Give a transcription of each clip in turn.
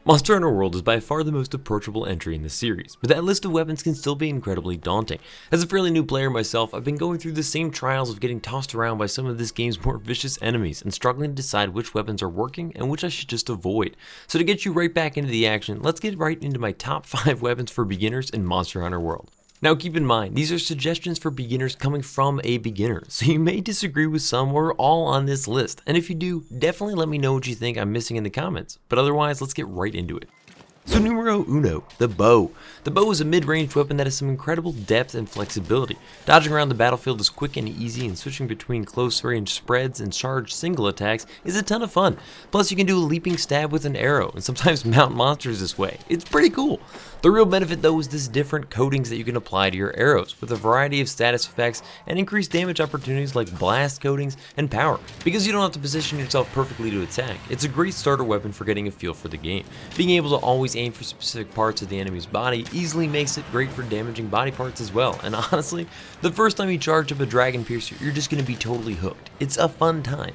Monster Hunter World is by far the most approachable entry in the series, but that list of weapons can still be incredibly daunting. As a fairly new player myself, I've been going through the same trials of getting tossed around by some of this game's more vicious enemies and struggling to decide which weapons are working and which I should just avoid. So to get you right back into the action, let's get right into my top 5 weapons for beginners in Monster Hunter World. Now keep in mind, these are suggestions for beginners coming from a beginner, so you may disagree with some or all on this list, and if you do, definitely let me know what you think I'm missing in the comments, but otherwise let's get right into it. So numero uno, the bow. The bow is a mid-range weapon that has some incredible depth and flexibility. Dodging around the battlefield is quick and easy, and switching between close-range spreads and charged single attacks is a ton of fun. Plus you can do a leaping stab with an arrow, and sometimes mount monsters this way. It's pretty cool. The real benefit though is this different coatings that you can apply to your arrows, with a variety of status effects and increased damage opportunities like blast coatings and power. Because you don't have to position yourself perfectly to attack, it's a great starter weapon for getting a feel for the game. Being able to always aim for specific parts of the enemy's body easily makes it great for damaging body parts as well, and honestly, the first time you charge up a Dragon Piercer, you're just going to be totally hooked. It's a fun time.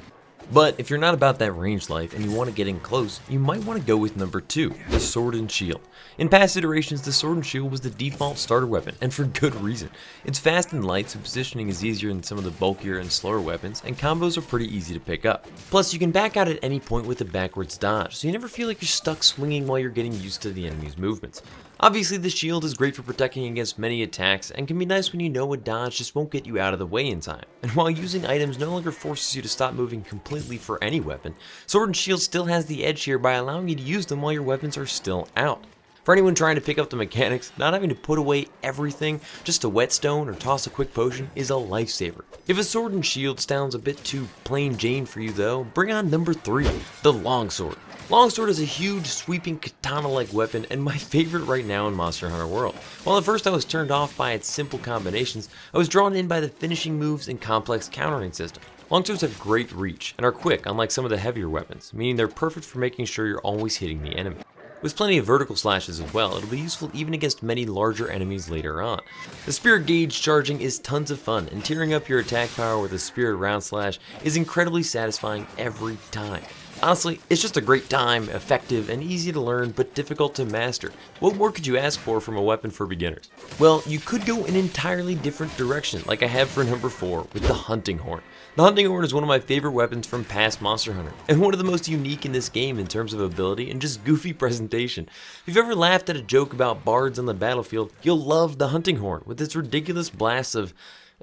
But if you're not about that range life and you want to get in close, you might want to go with number 2, the Sword and Shield. In past iterations, the Sword and Shield was the default starter weapon, and for good reason. It's fast and light, so positioning is easier than some of the bulkier and slower weapons, and combos are pretty easy to pick up. Plus, you can back out at any point with a backwards dodge, so you never feel like you're stuck swinging while you're getting used to the enemy's movements. Obviously, the shield is great for protecting against many attacks and can be nice when you know a dodge just won't get you out of the way in time. And while using items no longer forces you to stop moving completely for any weapon, Sword and Shield still has the edge here by allowing you to use them while your weapons are still out. For anyone trying to pick up the mechanics, not having to put away everything just to whetstone or toss a quick potion is a lifesaver. If a Sword and Shield sounds a bit too plain Jane for you though, bring on number 3, the Longsword. Longsword is a huge, sweeping katana-like weapon and my favorite right now in Monster Hunter World. While at first I was turned off by its simple combinations, I was drawn in by the finishing moves and complex countering system. Longswords have great reach and are quick, unlike some of the heavier weapons, meaning they're perfect for making sure you're always hitting the enemy. With plenty of vertical slashes as well, it'll be useful even against many larger enemies later on. The spirit gauge charging is tons of fun, and tearing up your attack power with a spirit round slash is incredibly satisfying every time. Honestly, it's just a great time, effective, and easy to learn, but difficult to master. What more could you ask for from a weapon for beginners? Well, you could go an entirely different direction, like I have for number 4, with the Hunting Horn. The Hunting Horn is one of my favorite weapons from past Monster Hunter, and one of the most unique in this game in terms of ability and just goofy presentation. If you've ever laughed at a joke about bards on the battlefield, you'll love the Hunting Horn, with its ridiculous blasts of,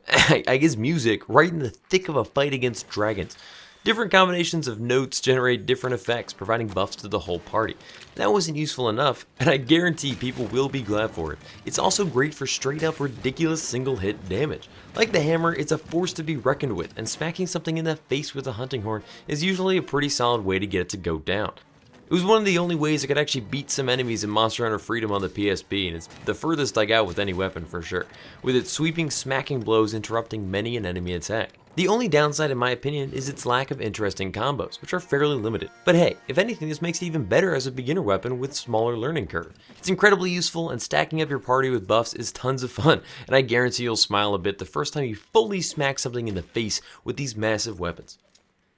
I guess, music right in the thick of a fight against dragons. Different combinations of notes generate different effects, providing buffs to the whole party. That wasn't useful enough, and I guarantee people will be glad for it. It's also great for straight up ridiculous single hit damage. Like the hammer, it's a force to be reckoned with, and smacking something in the face with a hunting horn is usually a pretty solid way to get it to go down. It was one of the only ways I could actually beat some enemies in Monster Hunter Freedom on the PSP, and it's the furthest I got with any weapon for sure, with its sweeping, smacking blows interrupting many an enemy attack. The only downside in my opinion is its lack of interesting combos, which are fairly limited. But hey, if anything, this makes it even better as a beginner weapon with smaller learning curve. It's incredibly useful, and stacking up your party with buffs is tons of fun, and I guarantee you'll smile a bit the first time you fully smack something in the face with these massive weapons.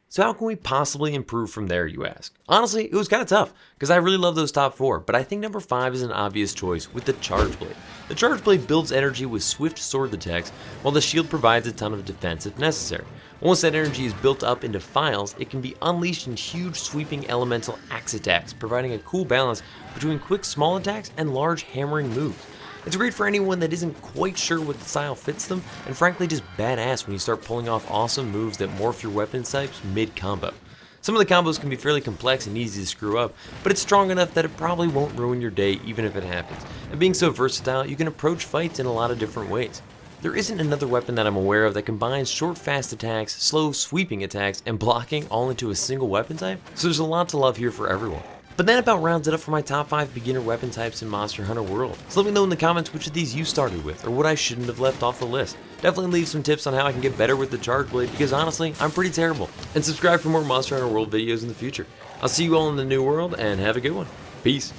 So how can we possibly improve from there, you ask? Honestly, it was kind of tough, because I really love those top 4, but I think number 5 is an obvious choice with the Charge Blade. The Charge Blade builds energy with swift sword attacks, while the shield provides a ton of defense if necessary. Once that energy is built up into files, it can be unleashed in huge sweeping elemental axe attacks, providing a cool balance between quick small attacks and large hammering moves. It's great for anyone that isn't quite sure what style fits them, and frankly just badass when you start pulling off awesome moves that morph your weapon types mid-combo. Some of the combos can be fairly complex and easy to screw up, but it's strong enough that it probably won't ruin your day even if it happens. And being so versatile, you can approach fights in a lot of different ways. There isn't another weapon that I'm aware of that combines short fast attacks, slow sweeping attacks, and blocking all into a single weapon type, so there's a lot to love here for everyone. But that about rounds it up for my top 5 beginner weapon types in Monster Hunter World. So let me know in the comments which of these you started with, or what I shouldn't have left off the list. Definitely leave some tips on how I can get better with the Charge Blade, because honestly, I'm pretty terrible. And subscribe for more Monster Hunter World videos in the future. I'll see you all in the new world, and have a good one. Peace.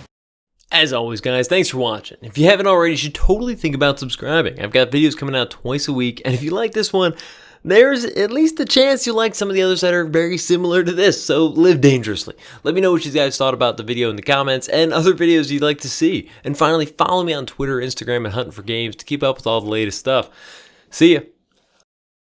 As always guys, thanks for watching. If you haven't already, you should totally think about subscribing. I've got videos coming out twice a week, and if you like this one, there's at least a chance you like some of the others that are very similar to this, so live dangerously. Let me know what you guys thought about the video in the comments and other videos you'd like to see. And finally, follow me on Twitter, Instagram, and Huntin for Games to keep up with all the latest stuff. See ya!